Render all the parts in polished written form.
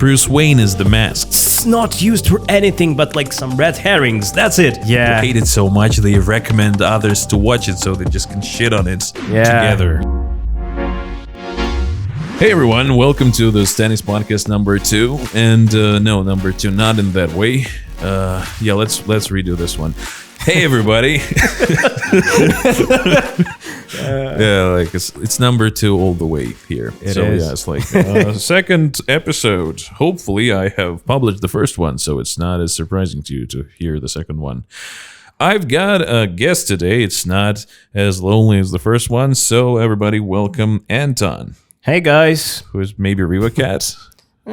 Bruce Wayne is the mask. It's not used for anything but like some red herrings. That's it. Yeah. They hate it so much they recommend others to watch it so they just can shit on it together. Hey everyone, welcome to the Stanis Podcast number 2. And no, number 2, not in that way. Let's redo this one. Hey everybody. It's number 2 all the way here. It is. Yeah, it's like second episode. Hopefully I have published the first one, so it's not as surprising to you to hear the second one. I've got a guest today. It's not as lonely as the first one, so everybody welcome Anton. Hey guys. Who is maybe Riva Cat? I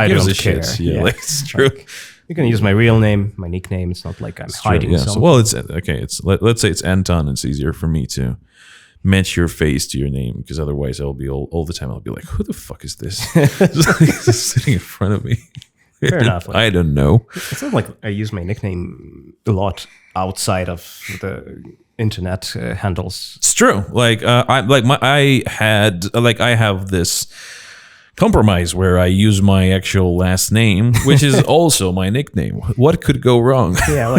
don't care. Yeah, like, it's true. You can use my real name, my nickname. It's not like I'm hiding something. Well, it's okay. Let's say it's Anton. It's easier for me to match your face to your name, because otherwise I'll be all the time. I'll be like, who the fuck is this? Just sitting in front of me. Fair enough. I don't know. It's not like I use my nickname a lot outside of the internet handles. It's true. I have this compromise where I use my actual last name, which is also my nickname. What could go wrong? Yeah,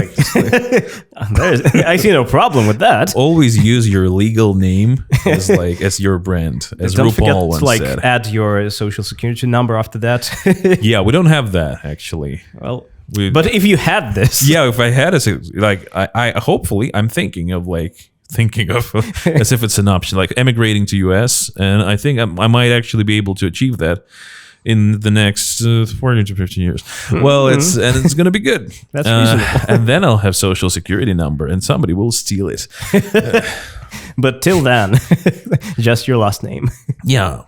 I see no problem with that. Always use your legal name as your brand, as Don't RuPaul once forget, said. add your social security number after that. Yeah, we don't have that actually. Well, but if you had this, yeah, if I had I hopefully I'm thinking of as if it's an option, like emigrating to US, and I think I might actually be able to achieve that in the next 40 to 15 years. Well, it's going to be good. That's reasonable. And then I'll have social security number, and somebody will steal it. But till then, just your last name. Yeah,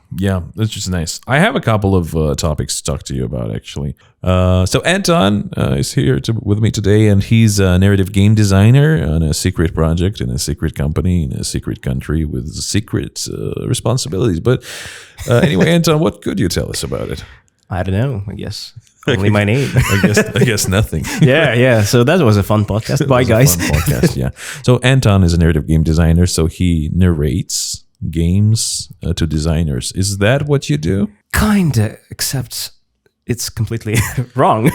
that's just nice. I have a couple of topics to talk to you about, actually. So Anton is here with me today, and he's a narrative game designer on a secret project in a secret company in a secret country with secret responsibilities. But anyway, Anton, what could you tell us about it? I don't know, I guess. Only my name. I guess nothing. Yeah. So that was a fun podcast. Bye, guys. Fun podcast, yeah. So Anton is a narrative game designer, so he narrates games to designers. Is that what you do? Kinda, except it's completely wrong.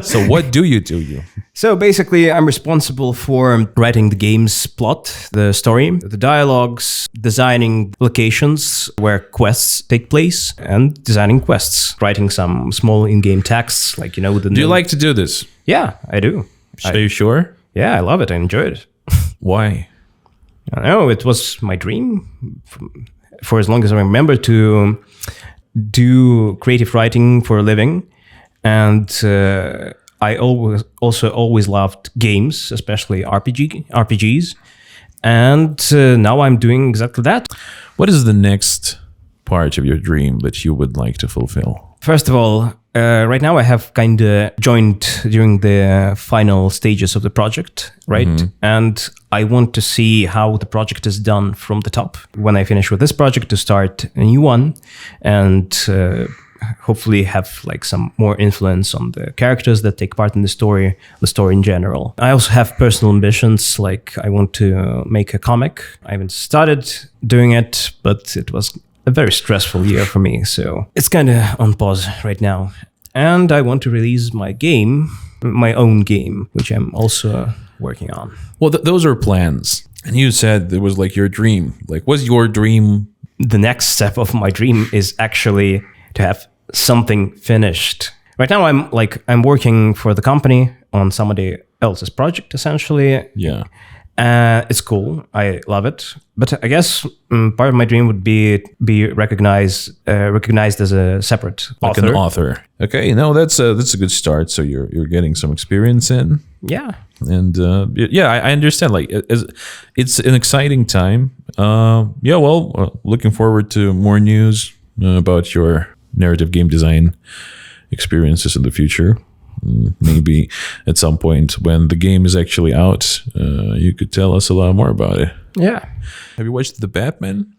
So what do you do? So basically, I'm responsible for writing the game's plot, the story, the dialogues, designing locations where quests take place, and designing quests, writing some small in-game texts, like, do you like to do this? Yeah, I do. Are you sure? Yeah, I love it. I enjoy it. Why? I don't know. It was my dream for as long as I remember to do creative writing for a living, and I always loved games, especially RPGs, and now I'm doing exactly that. What is the next part of your dream that you would like to fulfill? First of all, right now I have kind of joined during the final stages of the project, right? Mm-hmm. And I want to see how the project is done from the top. When I finish with this project, to start a new one and hopefully have like some more influence on the characters that take part in the story in general. I also have personal ambitions, like I want to make a comic. I haven't started doing it, but it was a very stressful year for me, so it's kind of on pause right now. And I want to release my own game, which I'm also working on. Well, those are plans. And you said it was like your dream. Like, what's your dream? The next step of my dream is actually to have something finished. Right now, I'm working for the company on somebody else's project, essentially. Yeah. It's cool. I love it. But I guess part of my dream would be recognized as a separate like author. An author. Okay, no, that's a good start. So you're getting some experience in. Yeah. And I understand. Like, it's an exciting time. Looking forward to more news about your narrative game design experiences in the future. Maybe at some point when the game is actually out, you could tell us a lot more about it. Yeah. Have you watched The Batman?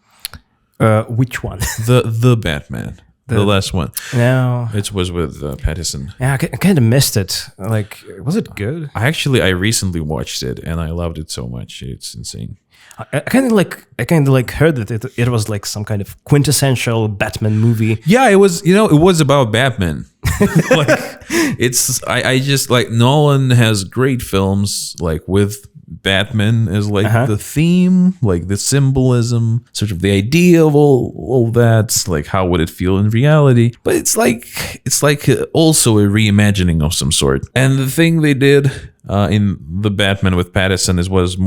Which one? The Batman. the last one. No. It was with Pattinson. Yeah, I kind of missed it. Like, was it good? I recently watched it and I loved it so much. It's insane. I kind of like heard that it was like some kind of quintessential Batman movie. Yeah, it was. It was about Batman. I just like Nolan has great films like with Batman as like the theme, like the symbolism, sort of the idea of all that. Like how would it feel in reality? But it's like also a reimagining of some sort. And the thing they did in the Batman with Pattinson was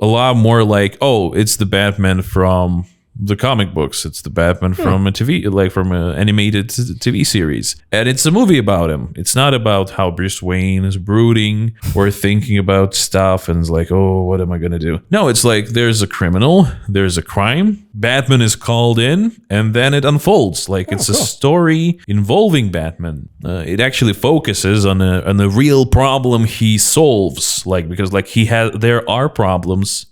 a lot more like, oh, it's the Batman from the comic books. It's the Batman from from an animated TV series. And it's a movie about him. It's not about how Bruce Wayne is brooding or thinking about stuff and is like, oh, what am I going to do? No, it's like there's a criminal, there's a crime, Batman is called in, and then it unfolds. Like it's a story involving Batman. It actually focuses on a real problem he solves. Like, because like there are problems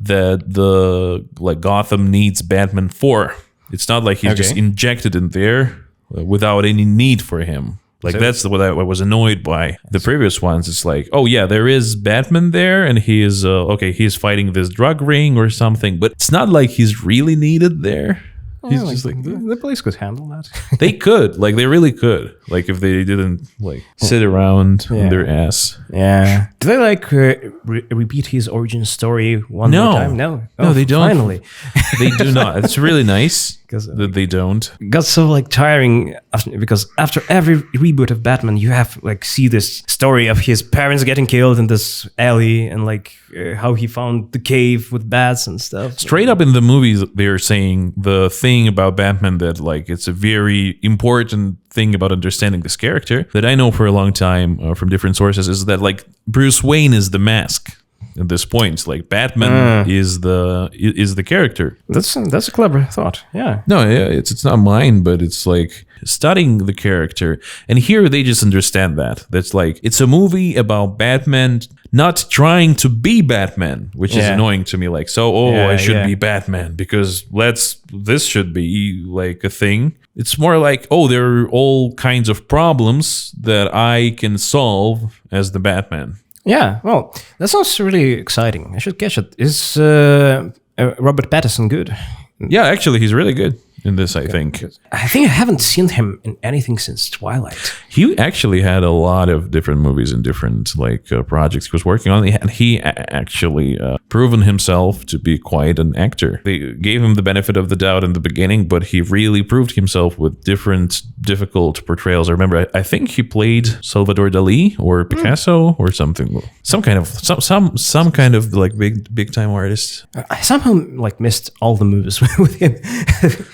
that the Gotham needs Batman for. It's not like he's just injected in there without any need for him. Like that's what I was annoyed by. The previous ones, it's like, oh yeah, there is Batman there, and he is he's fighting this drug ring or something, but it's not like he's really needed there. He's just like the police could handle that. They could, like they really could, like if they didn't like sit around on their ass. Yeah. Do they like repeat his origin story one more time? No, they don't. Finally, they do not. It's really nice that they don't. It got so like tiring because after every reboot of Batman, you have like see this story of his parents getting killed in this alley and like how he found the cave with bats and stuff. Straight up in the movies, they're saying the thing about Batman that like it's a very important thing about understanding this character that I know for a long time from different sources is that like Bruce Wayne is the mask. At this point, like Batman is the character. That's a clever thought. Yeah. No, it's not mine, but it's like studying the character. And here they just understand that. That's like it's a movie about Batman not trying to be Batman, which is annoying to me. Like, I should be Batman because this should be like a thing. It's more like, there are all kinds of problems that I can solve as the Batman. Yeah, well, that sounds really exciting. I should catch it. Is Robert Pattinson good? Yeah, actually, he's really good in this, I think. I haven't seen him in anything since Twilight. He actually had a lot of different movies and different projects he was working on. And he actually proven himself to be quite an actor. They gave him the benefit of the doubt in the beginning, but he really proved himself with different difficult portrayals. I remember, I think he played Salvador Dali or Picasso or something. Some kind of like big time artist. I somehow like missed all the movies with him.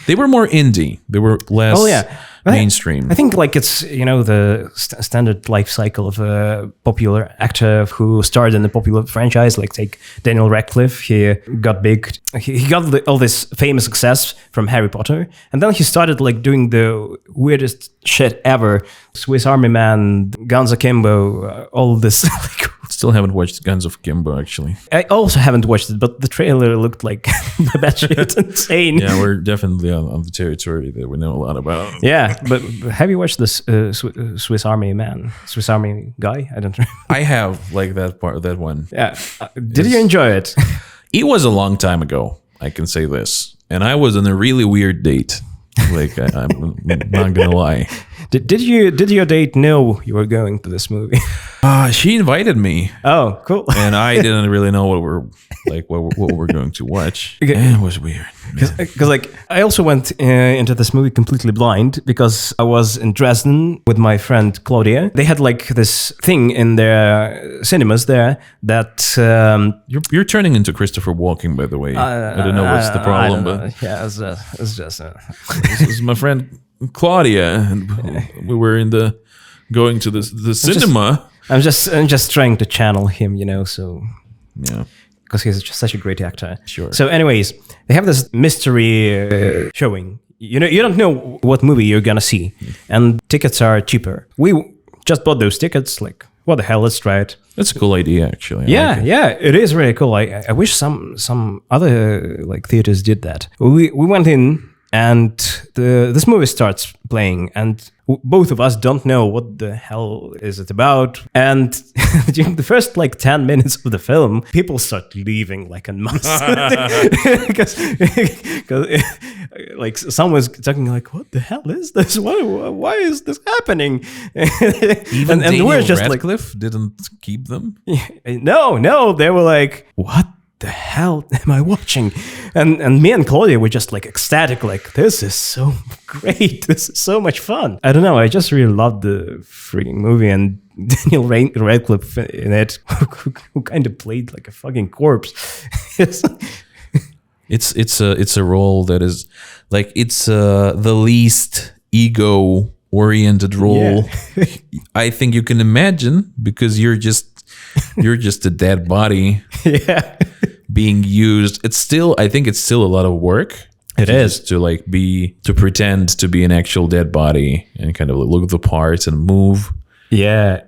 They were more indie. They were less mainstream. I think like it's, the standard life cycle of a popular actor who starred in a popular franchise, like take Daniel Radcliffe. He got big. He got all this famous success from Harry Potter. And then he started like doing the weirdest shit ever. Swiss Army Man, Guns Akimbo, all of this. Still haven't watched Guns of Kimbo, actually. I also haven't watched it, but the trailer looked like that shit insane. Yeah, we're definitely on the territory that we know a lot about. Yeah, but have you watched this Swiss Army guy? I don't know. I have, like that one. Yeah. Did you enjoy it? It was a long time ago, I can say this. And I was on a really weird date. Like, I'm not gonna lie. Did your date know you were going to this movie? She invited me. Oh, cool. And I didn't really know what we're going to watch. Okay. And it was weird. Because like I also went into this movie completely blind because I was in Dresden with my friend Claudia. They had like this thing in their cinemas there that you're turning into Christopher Walken, by the way. I don't know what's the problem, but yeah, it's just this is my friend Claudia, and we were going to the cinema. I'm just trying to channel him, so yeah, because he's just such a great actor. Sure. So, anyways, they have this mystery showing. You don't know what movie you're gonna see, and tickets are cheaper. We just bought those tickets. Like, what the hell? Let's try it. That's a cool idea, actually. Yeah, it is really cool. I wish some other like theaters did that. We went in And this movie starts playing, and both of us don't know what the hell is it about. And during the first like 10 minutes of the film, people start leaving like en masse. because like someone's talking like, what the hell is this? Why is this happening? Even and Daniel we're just Radcliffe didn't keep them? No, they were like, what the hell am I watching? And me and Claudia were just like ecstatic, like, this is so great, this is so much fun. I don't know, I just really loved the freaking movie, and Daniel Radcliffe in it, who kind of played like a fucking corpse. It's a role that is like, it's the least ego oriented role I think you can imagine, because you're just a dead body being used. I think it's still a lot of work. It is to pretend to be an actual dead body and kind of look the part and move. Yeah,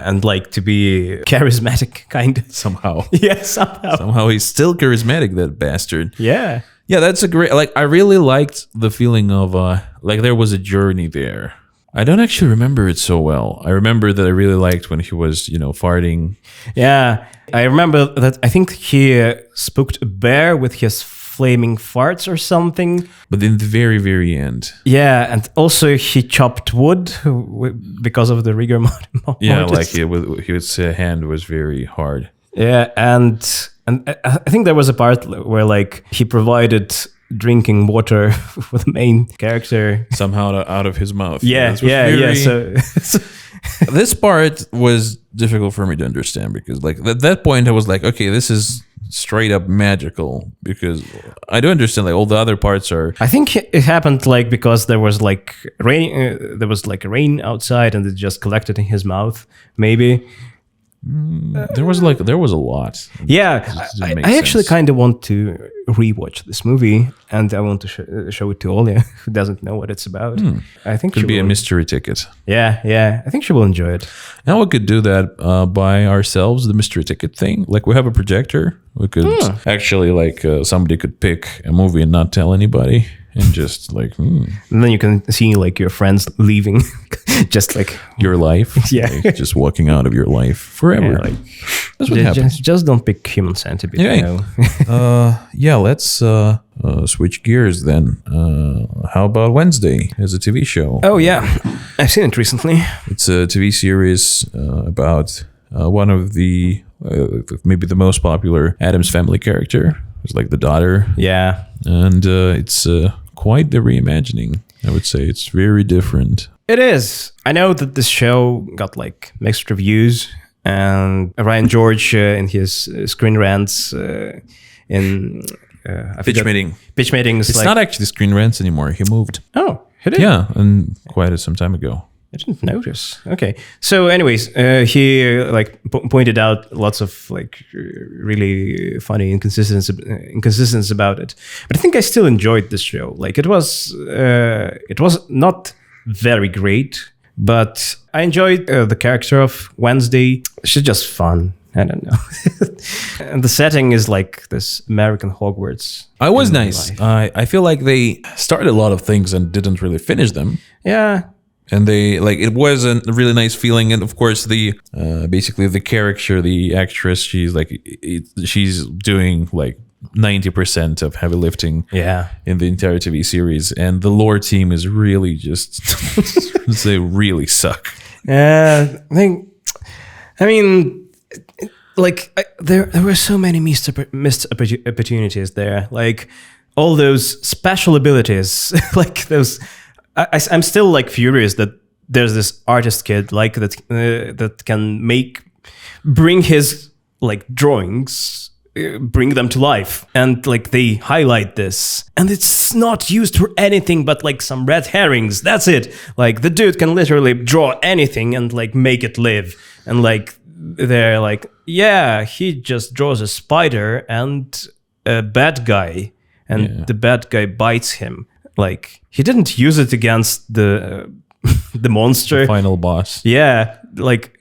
and like to be charismatic, kind of. Somehow. Yeah, somehow. Somehow he's still charismatic, that bastard. Yeah. Yeah, that's a great, like, I really liked the feeling of, like, there was a journey there. I don't actually remember it so well. I remember that I really liked when he was, farting. Yeah, I remember that. I think he spooked a bear with his flaming farts or something. But in the very, very end. Yeah, and also he chopped wood because of the rigor mortis. Yeah, like his hand was very hard. Yeah, and I think there was a part where like he provided drinking water for the main character somehow out of his mouth. Yeah. So this part was difficult for me to understand, because like at that point I was like, okay, this is straight up magical, because I do understand like all the other parts are. I think it happened like because there was like rain. There was like rain outside, and it just collected in his mouth. Maybe. There was a lot. Yeah, I actually kind of want to rewatch this movie, and I want to show it to Olia, who doesn't know what it's about. I think could be a mystery ticket. Yeah, I think she will enjoy it. Now we could do that by ourselves, the mystery ticket thing. Like, we have a projector. We could actually, like, somebody could pick a movie and not tell anybody, and just like, and then you can see like your friends leaving, just like your life, like, just walking out of your life forever. Yeah, like, that's what happens. Just don't pick Human Centipede. Let's switch gears then. How about Wednesday as a TV show? Oh yeah, I've seen it recently. It's a TV series about one of the maybe the most popular Addams Family character. It's like the daughter. Yeah, and it's quite the reimagining. I would say it's very different. It is. I know that this show got like mixed reviews, and Ryan George in his Screen Rants in pitch meetings. It's like, not actually Screen Rants anymore. He moved. Oh, he did? Yeah, and quite some time ago. I didn't notice. Okay. So anyways, he like pointed out lots of like really funny inconsistencies about it. But I think I still enjoyed this show. Like it was not very great, but I enjoyed the character of Wednesday. She's just fun. I don't know. And the setting is like this American Hogwarts. It was nice. I feel like they started a lot of things and didn't really finish them. Yeah. And they like, it was a really nice feeling. And of course, the basically the character, the actress, she's like, she's doing like 90% of heavy lifting in the entire TV series. And the lore team is really just, they really suck. I mean, like there were so many missed opportunities there. Like all those special abilities, like those. I'm still like furious that there's this artist kid like that can bring his like drawings, bring them to life, and like they highlight this, and it's not used for anything but like some red herrings. That's it. Like the dude can literally draw anything and like make it live, and like they're like, yeah, he just draws a spider and a bad guy, and the bad guy bites him. Like he didn't use it against the monster, the final boss. Yeah, like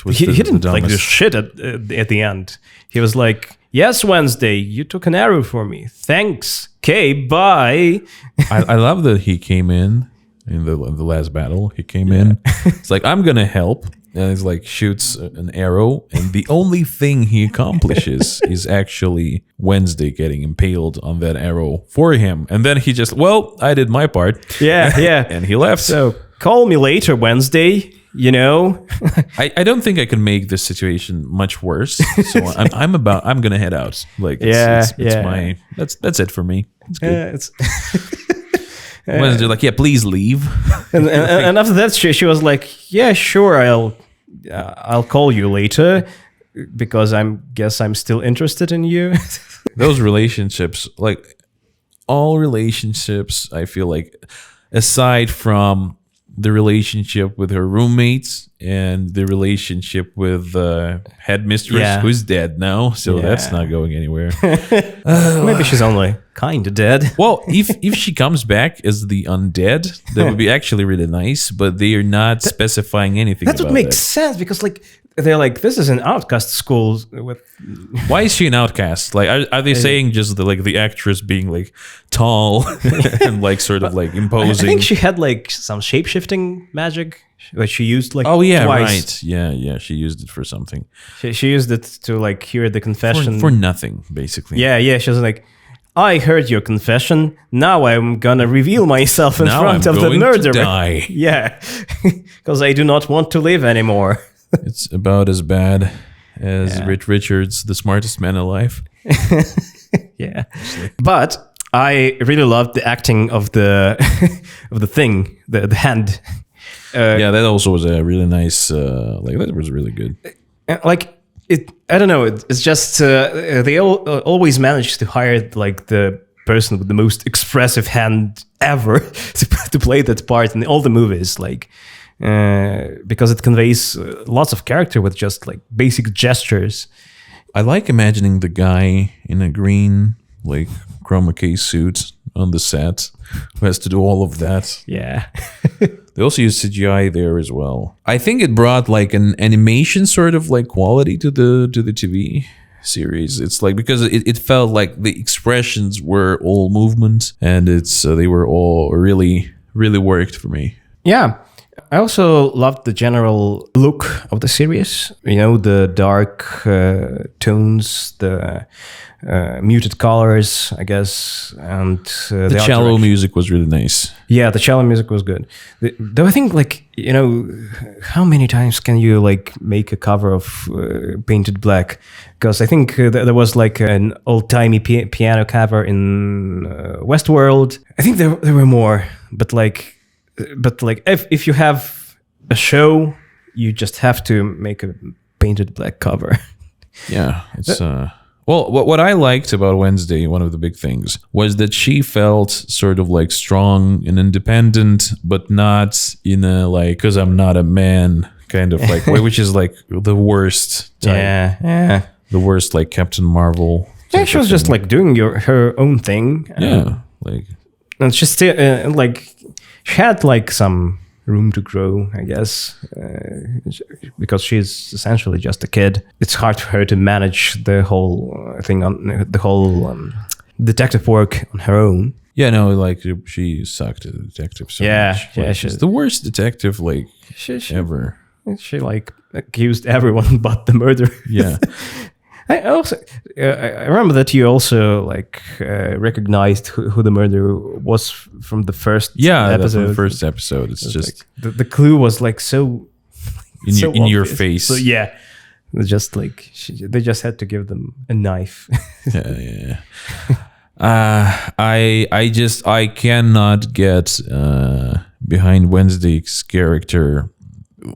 he didn't like do shit at the end. He was like, "Yes, Wednesday, you took an arrow for me. Thanks. okay, bye. I love that he came in the last battle. He came in. It's like, I'm gonna help, and he's like shoots an arrow, and the only thing he accomplishes is actually Wednesday getting impaled on that arrow for him, and then he just, well, I did my part. Yeah. And he left. So call me later, Wednesday. You know. I don't think I can make this situation much worse. So I'm gonna head out. Like that's it for me. It's good. Wednesday like, yeah, please leave. and after that, she was like, yeah, sure, I'll call you later because I'm still interested in you. Those relationships, like all relationships, I feel like, aside from the relationship with her roommates and the relationship with headmistress, who's dead now, so that's not going anywhere. Maybe she's only kind of dead. Well, if she comes back as the undead, that would be actually really nice, but they are not specifying anything That about would make that. sense, because like they're like, this is an outcast school with. Why is she an outcast? Like, are they saying just the actress being like tall and like sort of like imposing? I think she had like some shape-shifting magic that she used like twice. Right. Yeah, she used it for something. She used it to like hear the confession. For nothing, basically. Yeah, she was like, I heard your confession. Now I'm gonna reveal myself in front of the murderer. Die. Yeah, because I do not want to live anymore. It's about as bad as Richard's The Smartest Man Alive. Yeah, but I really loved the acting of the of the thing, the hand. That also was a really nice. That was really good. Like it, I don't know. It's just they always manage to hire like the person with the most expressive hand ever to play that part in all the movies. Like. Because it conveys lots of character with just like basic gestures. I like imagining the guy in a green like chroma key suit on the set who has to do all of that. Yeah. They also use CGI there as well. I think it brought like an animation sort of like quality to the TV series. It's like, because it felt like the expressions were all movement, and they were all really worked for me. Yeah. I also loved the general look of the series. You know, the dark tones, the muted colors, I guess, and the cello music was really nice. Yeah, the cello music was good. Though I think, like, you know, how many times can you like make a cover of Painted Black? Because I think there was like an old-timey piano cover in Westworld. I think there were more, but like if you have a show, you just have to make a Painted Black cover. Yeah, it's well, what I liked about Wednesday, one of the big things, was that she felt sort of like strong and independent, but not in a like, because I'm not a man kind of like way, which is like the worst type. Yeah. The worst, like Captain Marvel. Yeah, she was just like doing her own thing. Yeah, like, and she still like. She had like some room to grow, I guess, because she's essentially just a kid. It's hard for her to manage the whole thing on the whole detective work on her own. Yeah, no, like she sucked at a detective so much. Like, she's the worst detective like ever. She like accused everyone but the murderer. Yeah. I also I remember that you also like recognized who the murderer was from the first episode. From the first episode. It's just like, the clue was like so in your face. So yeah, just like they just had to give them a knife. Yeah. I cannot get behind Wednesday's character,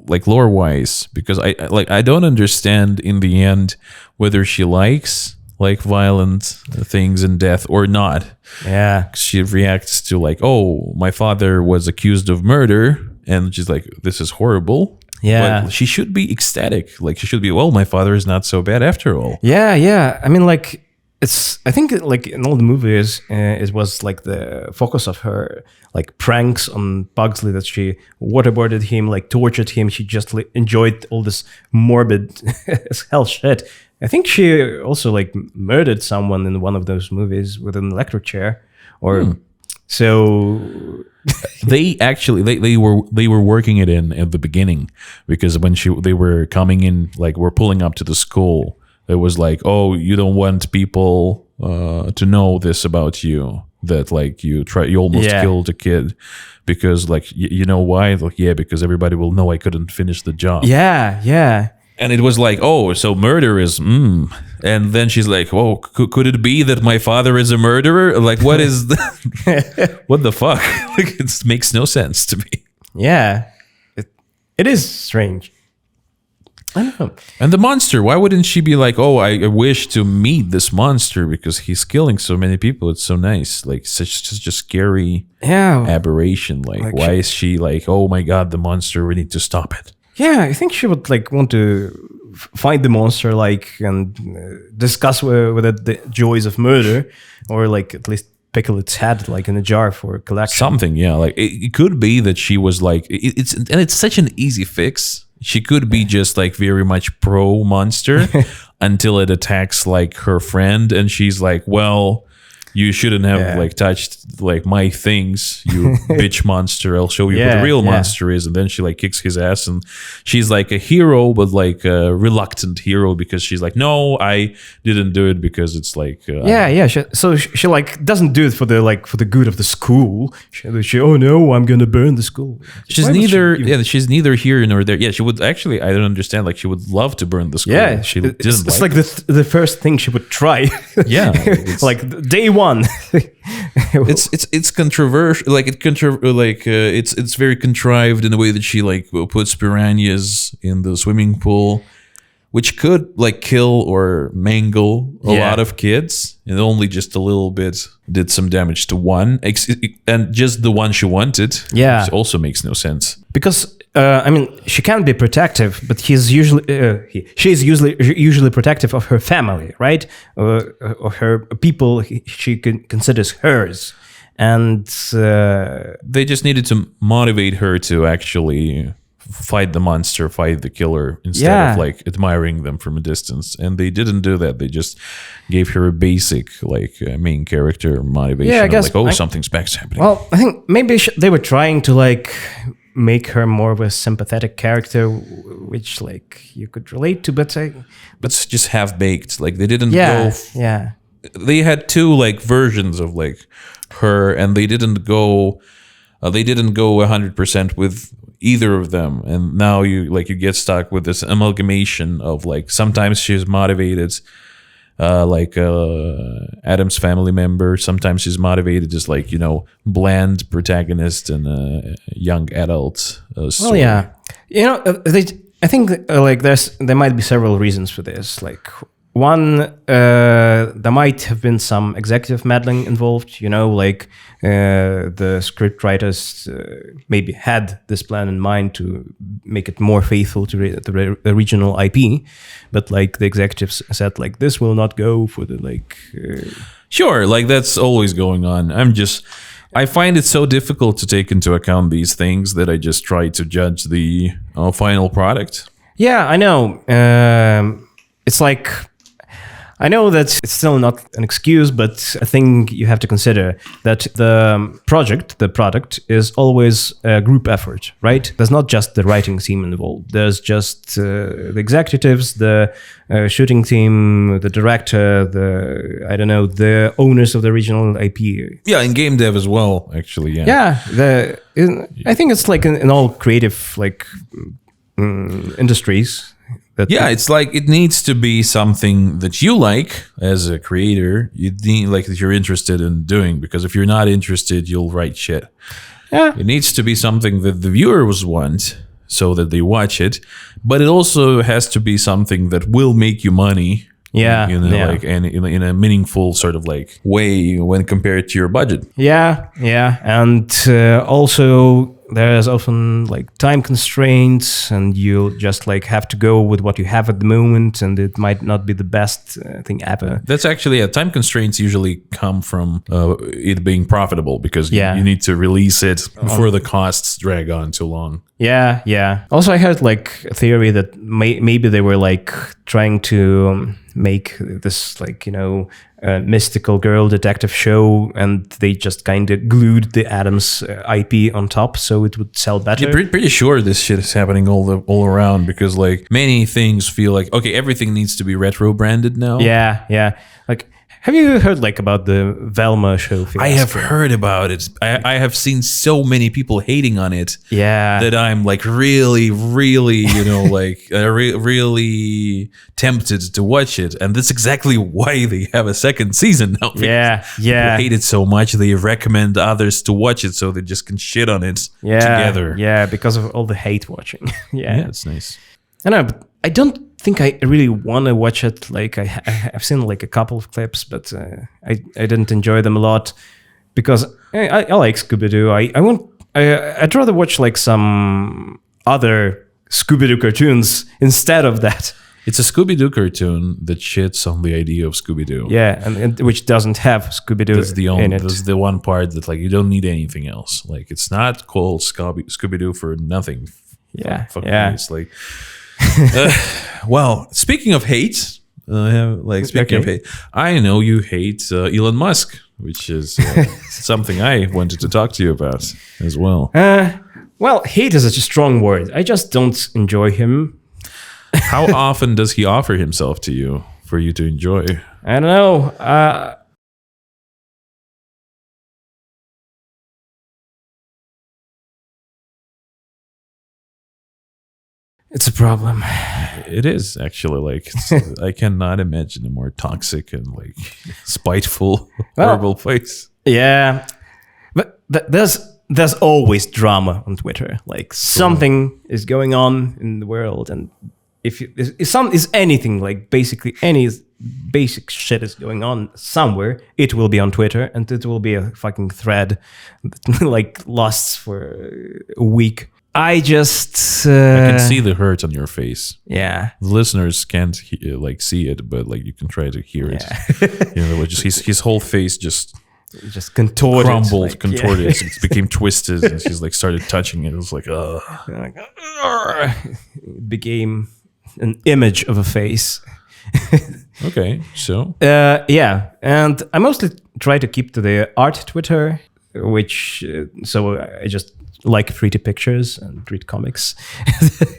like lore wise, because I don't understand in the end whether she likes like violent things and death or not. Yeah, she reacts to like, oh, my father was accused of murder, and she's like, this is horrible. Yeah, but she should be ecstatic. Like, she should be, well, my father is not so bad after all. Yeah. I mean, like, I think like in all the movies, it was like the focus of her like pranks on Pugsley, that she waterboarded him, like tortured him. She just like, enjoyed all this morbid as hell shit. I think she also like murdered someone in one of those movies with an electric chair. or so. They actually they were working it in at the beginning, because when they were coming in, like we're pulling up to the school, it was like, oh, you don't want people to know this about you, that like you almost killed a kid, because like you know why? Like, yeah, because everybody will know I couldn't finish the job. Yeah. And it was like, oh, so murder is, And then she's like, oh, could it be that my father is a murderer? Like, what is what the fuck? Like, it makes no sense to me. Yeah, it is strange. I don't know. And the monster, why wouldn't she be like, oh, I wish to meet this monster because he's killing so many people. It's so nice. Like, such a scary aberration. Like why is she like, oh my God, the monster, we need to stop it? Yeah, I think she would like want to find the monster, like, and discuss with it the joys of murder, or like at least pickle its head like in a jar for collection. Something, yeah. Like it could be that she was like, it's such an easy fix. She could be just like very much pro monster until it attacks like her friend, and she's like, well, you shouldn't have like touched like my things, you bitch monster. I'll show you who the real monster is. And then she like kicks his ass, and she's like a hero, but like a reluctant hero, because she's like, no, I didn't do it because it's like she like doesn't do it for the good of the school. She oh no, I'm gonna burn the school. She's she's neither here nor there. Yeah, she would actually, I don't understand, like she would love to burn the school. Yeah, she didn't. It's like the first thing she would try. Yeah, like day one. it's controversial, like it's very contrived in the way that she like puts piranhas in the swimming pool, which could like kill or mangle a lot of kids, and only just a little bit did some damage to one, and just the one she wanted. Which also makes no sense, because I mean, she can be protective, but she's usually protective of her family, right? Or her people she considers hers, and they just needed to motivate her to actually fight the monster, fight the killer, instead of like admiring them from a distance. And they didn't do that. They just gave her a basic like main character motivation. Yeah, I guess, like, something's bad's happening. Well, I think maybe they were trying to like make her more of a sympathetic character, which like you could relate to, but it's just half baked. Like they didn't go. They had two like versions of like her, and they didn't go 100% with either of them. And now you get stuck with this amalgamation of like, sometimes she's motivated like Adam's family member, sometimes she's motivated as like, bland protagonist and a young adult story. Well, I think like there might be several reasons for this. Like one, there might have been some executive meddling involved, like the script writers maybe had this plan in mind to make it more faithful to the original IP, but like the executives said like, this will not go for the like... Sure, like that's always going on. I find it so difficult to take into account these things that I just try to judge the final product. Yeah, I know. It's like... I know that it's still not an excuse, but a thing you have to consider that the product is always a group effort, right? There's not just the writing team involved. There's just the executives, the shooting team, the director, the owners of the original IP. Yeah, in game dev as well, actually. Yeah. I think it's like in all creative like industries. It's like it needs to be something that you like as a creator. You need like that you're interested in doing, because if you're not interested, you'll write shit. Yeah, it needs to be something that the viewers want, so that they watch it. But it also has to be something that will make you money. Like and in a meaningful sort of like way when compared to your budget. Yeah, and also. There's often like time constraints, and you just like have to go with what you have at the moment, and it might not be the best thing ever. That's actually time constraints usually come from it being profitable, because you need to release it before the costs drag on too long. Yeah. Also, I heard like a theory that maybe they were like trying to make this like, mystical girl detective show, and they just kind of glued the Adams IP on top so it would sell better. Yeah, pretty sure this shit is happening all around, because like many things feel like, okay, everything needs to be retro branded now. Yeah. Like, have you heard like about the Velma show fiasco? I have heard about it. I have seen so many people hating on it. Yeah. That I'm like really, like really tempted to watch it, and that's exactly why they have a second season now. Yeah. People hate it so much they recommend others to watch it so they just can shit on it together. Yeah, because of all the hate watching. Yeah, it's nice. I know, but I don't think I really want to watch it. Like I've seen like a couple of clips, but I didn't enjoy them a lot because I like Scooby-Doo. I'd rather watch like some other Scooby-Doo cartoons instead of that. It's a Scooby-Doo cartoon that shits on the idea of Scooby-Doo. Yeah, and which doesn't have Scooby-Doo in it. That's the one part that like you don't need anything else. Like it's not called Scooby-Doo for nothing. Yeah. It's like... well, speaking of hate, of hate, I know you hate Elon Musk, which is something I wanted to talk to you about as well. Well, hate is such a strong word. I just don't enjoy him. How often does he offer himself to you for you to enjoy? I don't know. It's a problem. It is actually like I cannot imagine a more toxic and like spiteful, horrible place. Yeah, but there's always drama on Twitter. Like something is going on in the world, and if anything like basically any basic shit is going on somewhere, it will be on Twitter, and it will be a fucking thread that like lasts for a week. I can see the hurt on your face. Yeah, the listeners can't see it, but like you can try to hear it. Just his whole face just contorted, crumbled, contorted. It became twisted, and she's like started touching it. It was like, it became an image of a face. Okay, so yeah, and I mostly try to keep to the art Twitter, which so I just like pretty pictures and read comics.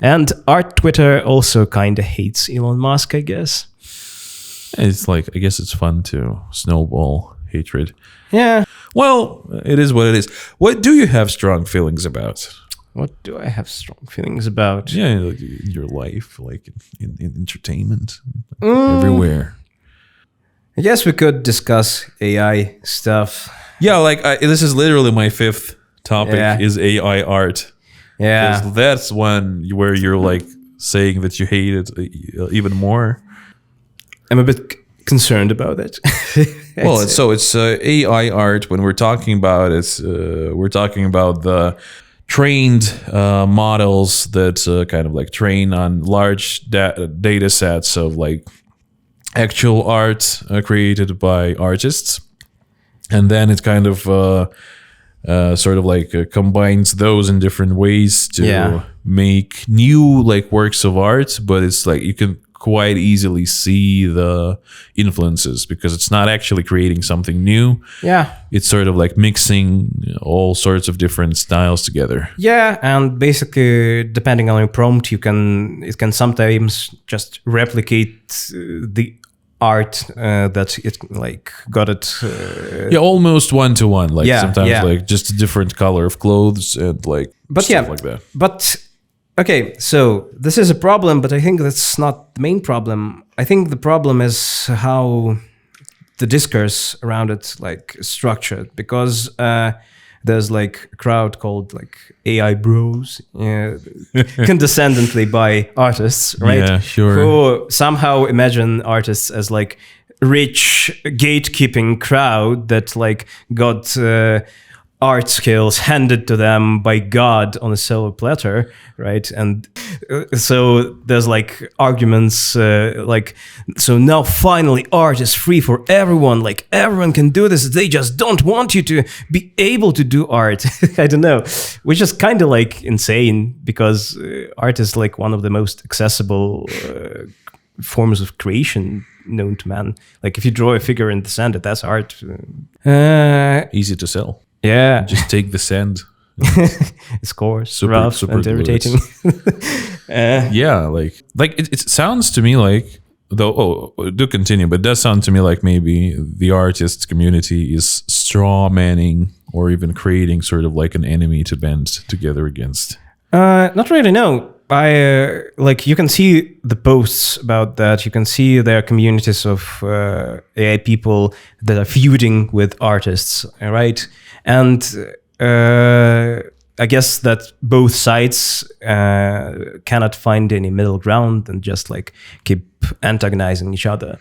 And art Twitter also kind of hates Elon Musk, I guess. It's like, I guess it's fun to snowball hatred. Yeah. Well, it is what it is. What do you have strong feelings about? What do I have strong feelings about? Yeah, like in your life, like in entertainment, everywhere. I guess we could discuss AI stuff. Yeah, like this is literally my fifth topic is AI art. Yeah, that's one where you're like saying that you hate it even more. I'm a bit concerned about it. Well, it's AI art. When we're talking about it, we're talking about the trained models that kind of like train on large data sets of like actual art created by artists, and then it kind of sort of like combines those in different ways to make new like works of art. But it's like you can quite easily see the influences because it's not actually creating something new. Yeah, it's sort of like mixing all sorts of different styles together. Yeah, and basically depending on your prompt, it can sometimes just replicate the art that it like got it almost one-to-one, like sometimes like just a different color of clothes and like stuff like that. But okay, so this is a problem, but I think that's not the main problem. I think the problem is how the discourse around it like structured, because there's like a crowd called like AI bros, condescendingly by artists, right? Yeah, sure. Who somehow imagine artists as like rich gatekeeping crowd that like got art skills handed to them by God on a silver platter, right? And so there's like arguments like, so now finally art is free for everyone, like everyone can do this, they just don't want you to be able to do art. I don't know, which is kind of like insane, because art is like one of the most accessible forms of creation known to man. Like if you draw a figure in the sand, that's art. Easy to sell. Yeah. Just take the sand. It's coarse, rough, and irritating. Yeah, like it sounds to me like, though, do continue, but it does sound to me like maybe the artist community is straw manning or even creating sort of like an enemy to band together against. Not really, no. Like you can see the posts about that. You can see there are communities of AI people that are feuding with artists, right? And I guess that both sides cannot find any middle ground and just like keep antagonizing each other.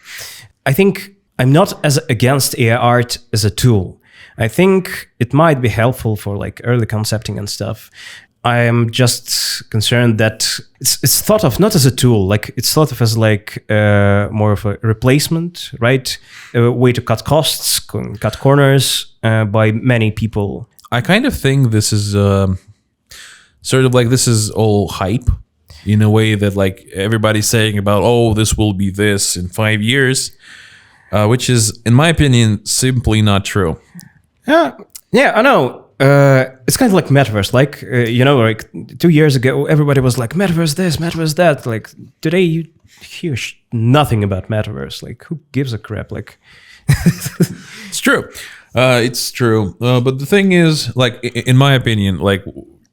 I think I'm not as against AI art as a tool. I think it might be helpful for like early concepting and stuff. I am just concerned that it's thought of not as a tool, like it's thought of as like more of a replacement, right? A way to cut costs, cut corners by many people. I kind of think this is sort of like this is all hype in a way that like everybody's saying about, oh, this will be this in 5 years, which is, in my opinion, simply not true. Yeah, I know. It's kind of like metaverse. Like, like 2 years ago, everybody was like, metaverse this, metaverse that. Like, today you hear nothing about metaverse. Like, who gives a crap? Like, it's true. It's true. But the thing is, like, in my opinion, like,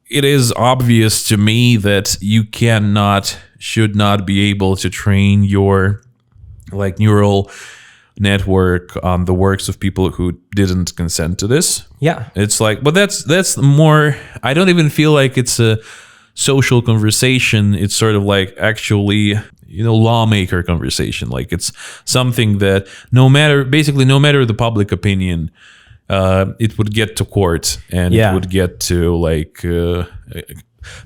it is obvious to me that you should not be able to train your, like, neural network on the works of people who didn't consent to this. Yeah. It's like, but that's more, I don't even feel like it's a social conversation. It's sort of like actually, lawmaker conversation. Like it's something that no matter the public opinion, it would get to court and it would get to like,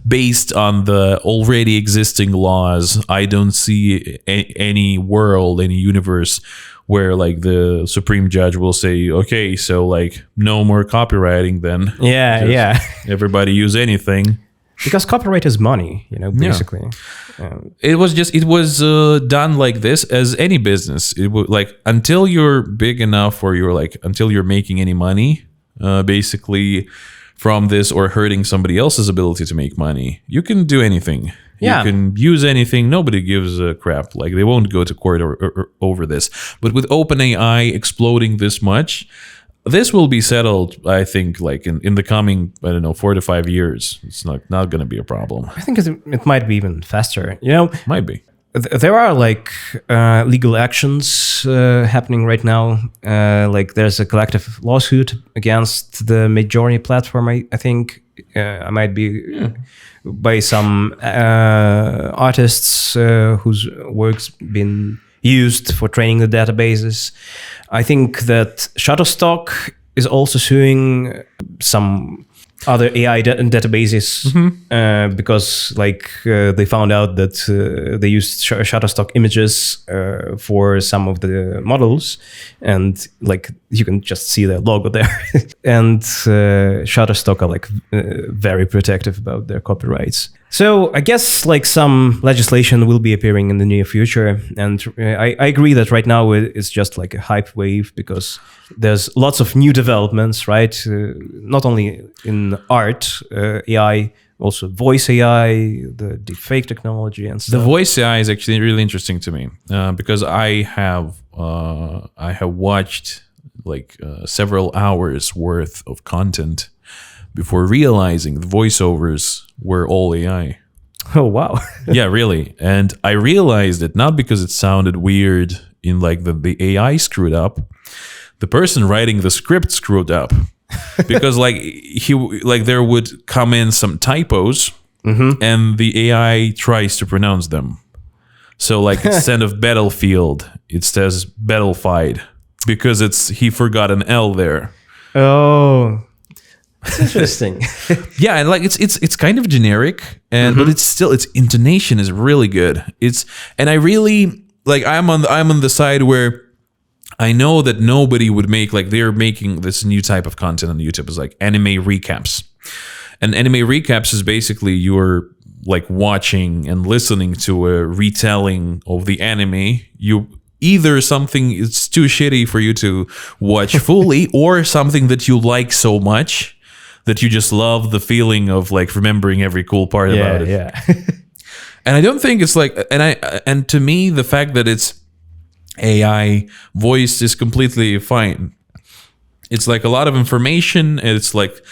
based on the already existing laws, I don't see any world, any universe where like the Supreme Judge will say, okay, so like no more copywriting then. Yeah. Everybody use anything. Because copyright is money, basically. Yeah. It was done like this as any business. It would like until you're big enough or until you're making any money, basically from this or hurting somebody else's ability to make money, you can do anything. Yeah. You can use anything. Nobody gives a crap. Like they won't go to court or over this. But with OpenAI exploding this much, this will be settled, I think, like in the coming, 4 to 5 years. It's not going to be a problem. I think it might be even faster. Might be. There are like legal actions happening right now. Like there's a collective lawsuit against the Midjourney platform. I think I might be by some artists whose work's been used for training the databases. I think that Shutterstock is also suing some other AI databases because like they found out that they used Shutterstock images for some of the models, and like you can just see their logo there. And Shutterstock are like very protective about their copyrights. So I guess like some legislation will be appearing in the near future, and I agree that right now it's just like a hype wave because there's lots of new developments, right? Not only in art, AI, also voice AI, the deepfake technology and stuff. The voice AI is actually really interesting to me because I have watched like several hours worth of content before realizing the voiceovers were all AI. Oh, wow. Yeah, really. And I realized it not because it sounded weird in like the AI screwed up. The person writing the script screwed up because like there would come in some typos and the AI tries to pronounce them. So like instead of battlefield, it says battlefied because he forgot an L there. Oh, that's interesting. Yeah, and like it's kind of generic, and but it's still its intonation is really good. And I really like I'm on the side where I know that nobody would make like they're making this new type of content on YouTube is like anime recaps. And anime recaps is basically you're like watching and listening to a retelling of the anime. You either something is too shitty for you to watch fully, or something that you like so much that you just love the feeling of like remembering every cool part about it. Yeah. And I don't think it's like, and to me, the fact that it's AI voiced is completely fine. It's like a lot of information, and it's like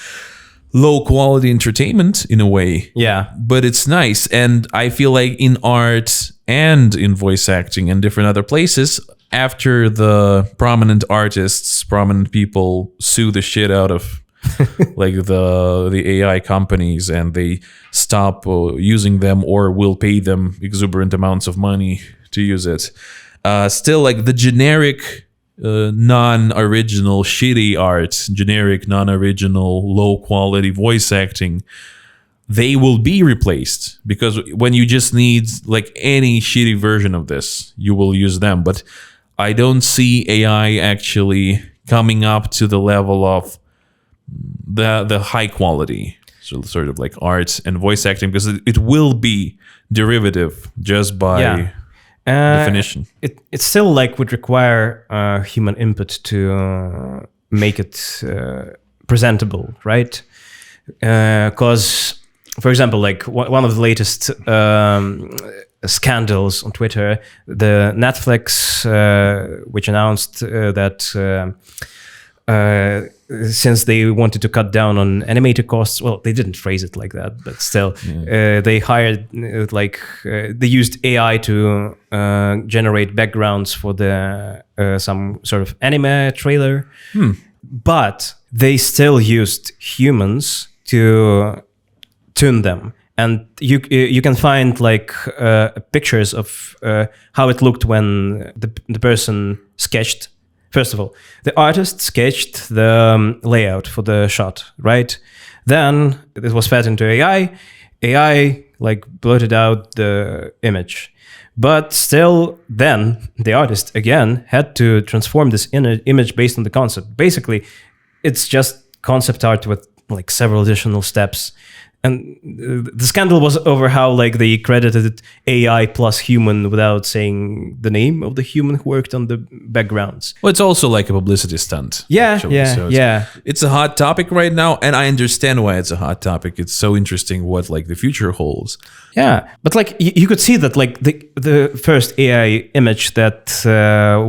low quality entertainment in a way. Yeah. But it's nice. And I feel like in art and in voice acting and different other places, after the prominent artists, prominent people sue the shit out of like the AI companies, and they stop using them or will pay them exuberant amounts of money to use it. Still, like the generic non-original shitty art, generic non-original low quality voice acting, they will be replaced, because when you just need like any shitty version of this, you will use them. But I don't see AI actually coming up to the level of the high quality sort of like art and voice acting, because it will be derivative just by definition. It still like would require human input to make it presentable, right? Because, for example, like one of the latest scandals on Twitter, the Netflix, which announced that since they wanted to cut down on animator costs, well, they didn't phrase it like that, but still, they hired they used AI to generate backgrounds for the some sort of anime trailer, but they still used humans to tune them. And you can find like pictures of how it looked when the person sketched. First of all, the artist sketched the layout for the shot, right? Then it was fed into AI. AI like blurted out the image. But still, then the artist again had to transform this image based on the concept. Basically, it's just concept art with like several additional steps. And the scandal was over how like they credited AI plus human without saying the name of the human who worked on the backgrounds. Well, it's also like a publicity stunt. Yeah, actually. It's a hot topic right now, and I understand why it's a hot topic. It's so interesting what like the future holds. Yeah, but like you could see that like the first AI image that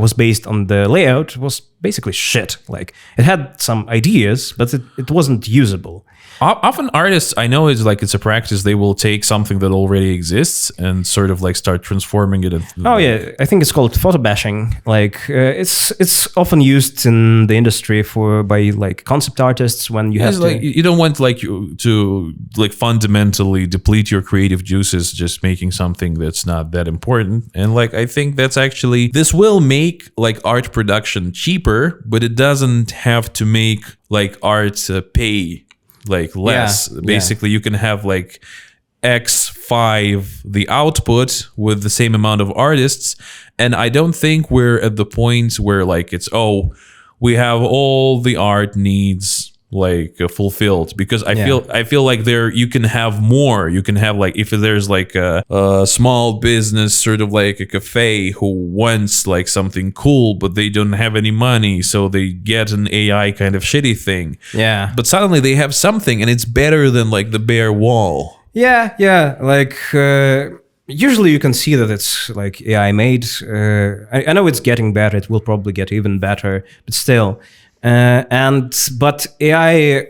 was based on the layout was basically shit. Like it had some ideas, but it wasn't usable. Often artists, I know it's a practice, they will take something that already exists and sort of like start transforming it. I think it's called photo bashing. Like it's often used in the industry by like concept artists when you have to. Like, you don't want like to like fundamentally deplete your creative juices just making something that's not that important. And like I think that's actually, this will make like art production cheaper, but it doesn't have to make like art pay like less. Basically, you can have like X5 the output with the same amount of artists, and I don't think we're at the point where like it's we have all the art needs like fulfilled, because I feel like you can have more. You can have like, if there's like a small business, sort of like a cafe who wants like something cool, but they don't have any money, so they get an AI kind of shitty thing. Yeah. But suddenly they have something, and it's better than like the bare wall. Yeah. Like usually you can see that it's like AI made. I know it's getting better. It will probably get even better, but still. But AI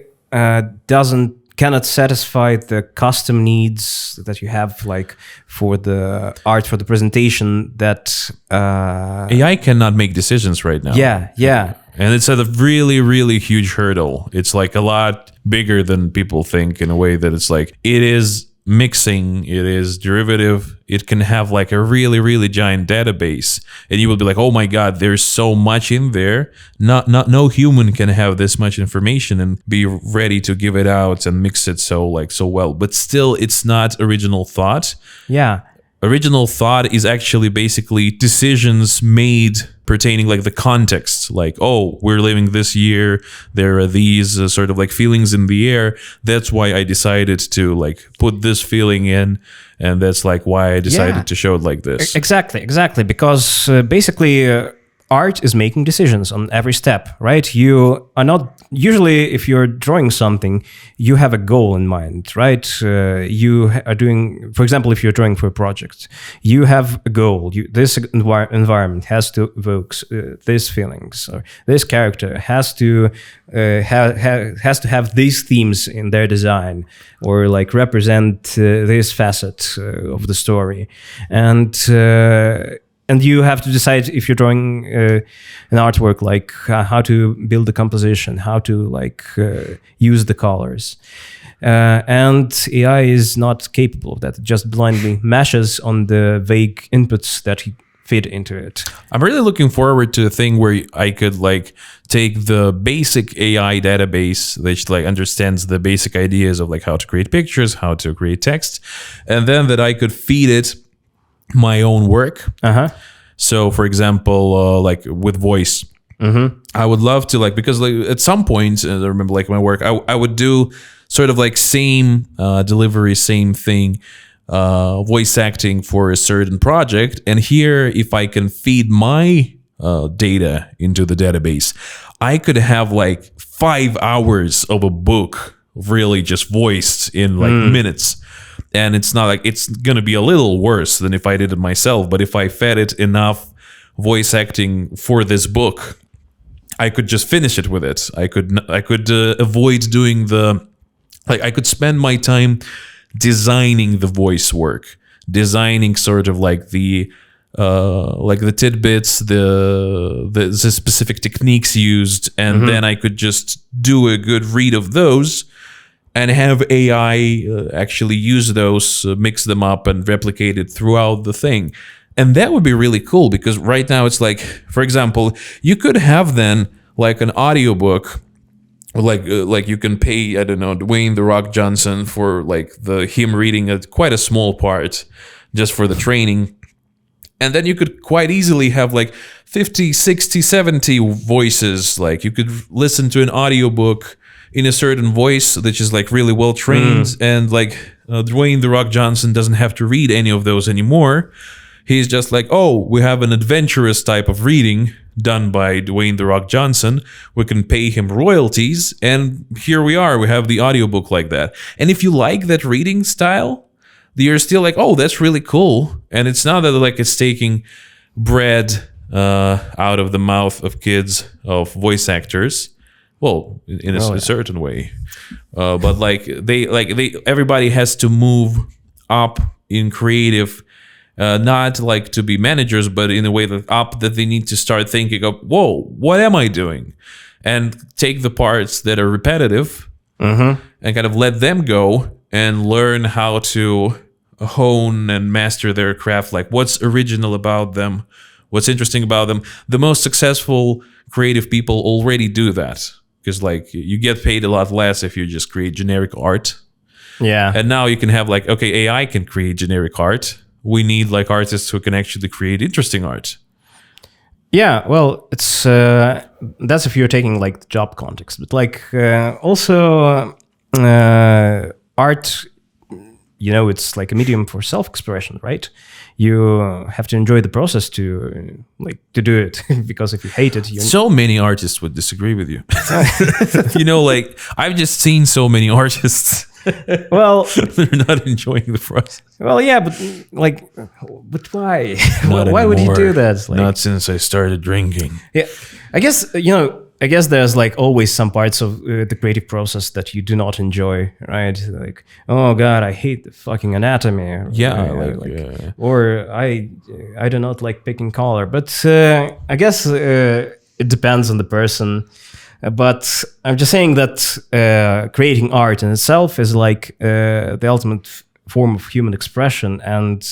cannot satisfy the custom needs that you have, like for the art, for the presentation. That AI cannot make decisions right now. Yeah. And it's at a really, really huge hurdle. It's like a lot bigger than people think, in a way that it's like, it is mixing, it is derivative, it can have like a really, really giant database, and you will be like, oh my god, there's so much in there. No human can have this much information and be ready to give it out and mix it so well. But still, it's not original thought. Yeah. original thought is actually basically decisions made pertaining like the context, like, oh, we're living this year, there are these sort of like feelings in the air, that's why I decided to like put this feeling in, and that's like why I decided to show it like this. Exactly, because basically art is making decisions on every step, right? You are not, usually if you're drawing something, you have a goal in mind, right? You are doing, for example, if you're drawing for a project, you have a goal. This environment has to evoke these feelings, or this character has to have these themes in their design, or like represent this facet of the story. And you have to decide if you're drawing an artwork, like how to build the composition, how to like use the colors. And AI is not capable of that. It just blindly mashes on the vague inputs that he fit into it. I'm really looking forward to a thing where I could like take the basic AI database that like understands the basic ideas of like how to create pictures, how to create text, and then that I could feed it my own work. So for example, like with voice, I would love to like, because like at some point, I remember like my work, I would do sort of like same delivery, same thing, voice acting for a certain project. And here, if I can feed my data into the database, I could have like 5 hours of a book really just voiced in like minutes. And it's not like, it's going to be a little worse than if I did it myself. But if I fed it enough voice acting for this book, I could just finish it with it. I could avoid doing I could spend my time designing the voice work, designing sort of like the tidbits, the specific techniques used. And then I could just do a good read of those and have AI actually use those, mix them up and replicate it throughout the thing. And that would be really cool, because right now it's like, for example, you could have then like an audiobook, like you can pay, I don't know, Dwayne "The Rock" Johnson for like him reading quite a small part just for the training. And then you could quite easily have like 50, 60, 70 voices. Like you could listen to an audiobook in a certain voice that is like really well trained, and like Dwayne "The Rock" Johnson doesn't have to read any of those anymore. He's just like, oh, we have an adventurous type of reading done by Dwayne "The Rock" Johnson. We can pay him royalties, and here we are. We have the audiobook like that. And if you like that reading style, you're still like, oh, that's really cool. And it's not that like it's taking bread out of the mouth of kids, of voice actors. Well, in a certain way, but everybody has to move up in creative, not like to be managers, but in a way that they need to start thinking of, whoa, what am I doing? And take the parts that are repetitive and kind of let them go and learn how to hone and master their craft. Like what's original about them, what's interesting about them. The most successful creative people already do that. Because like you get paid a lot less if you just create generic art. Yeah. And now you can have like, okay, AI can create generic art. We need like artists who can actually create interesting art. Yeah, well, it's that's if you're taking like the job context, but like also art, you know, it's like a medium for self-expression, right? You have to enjoy the process to do it, because if you hate it, so many artists would disagree with you. You know, like I've just seen so many artists. Well, they're not enjoying the process. Well, yeah, but why? Why would he do that? Like, not since I started drinking. Yeah, I guess there's like always some parts of the creative process that you do not enjoy, right? Like, oh God, I hate the fucking anatomy. Yeah, or I do not like picking color. But I guess it depends on the person. But I'm just saying that creating art in itself is like the ultimate form of human expression, and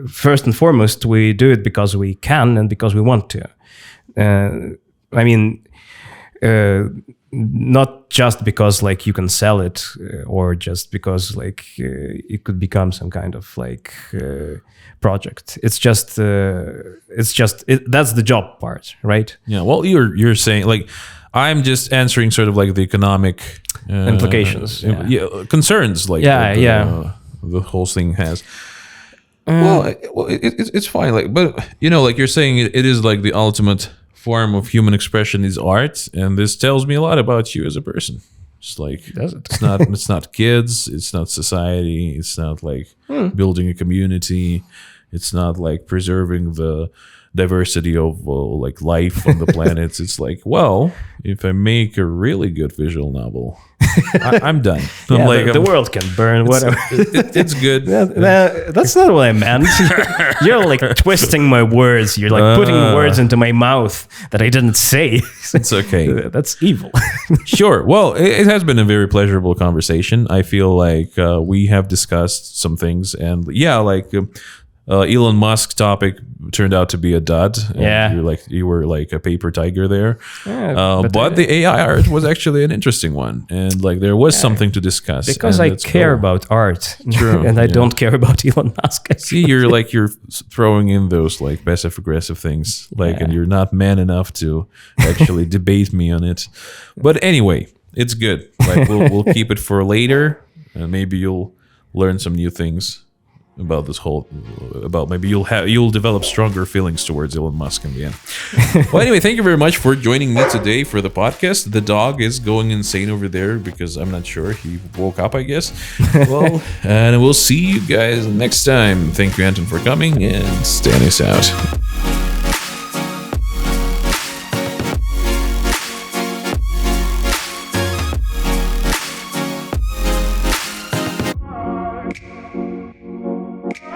first and foremost, we do it because we can and because we want to. I mean, Not just because like you can sell it, or just because like it could become some kind of like project. It's just that's the job part, right? Yeah. Well, you're saying like I'm just answering sort of like the economic Implications, concerns like the whole thing has. It's fine. Like, but like you're saying, it is like the ultimate form of human expression is art, and this tells me a lot about you as a person. It's like it's not kids, it's not society, it's not like building a community, it's not like preserving the diversity of like life on the planets. It's like, well, if I make a really good visual novel, I'm done. The world can burn, whatever. It's good. That's not what I meant. You're like twisting my words. You're like putting words into my mouth that I didn't say. It's okay. That's evil. Sure. Well, it has been a very pleasurable conversation. I feel like we have discussed some things, and Elon Musk topic turned out to be a dud. You were like a paper tiger there. But the AI art was actually an interesting one, and like there was something to discuss. Because I care about art, true, and I don't care about Elon Musk. See, you're throwing in those like passive aggressive things, and you're not man enough to actually debate me on it. But anyway, it's good. Like we'll keep it for later, and maybe you'll learn some new things about this whole, maybe you'll develop stronger feelings towards Elon Musk in the end. Well, anyway, thank you very much for joining me today for the podcast. The dog is going insane over there because I'm not sure, he woke up, I guess. Well, and we'll see you guys next time. Thank you, Anton, for coming, and Stanis out.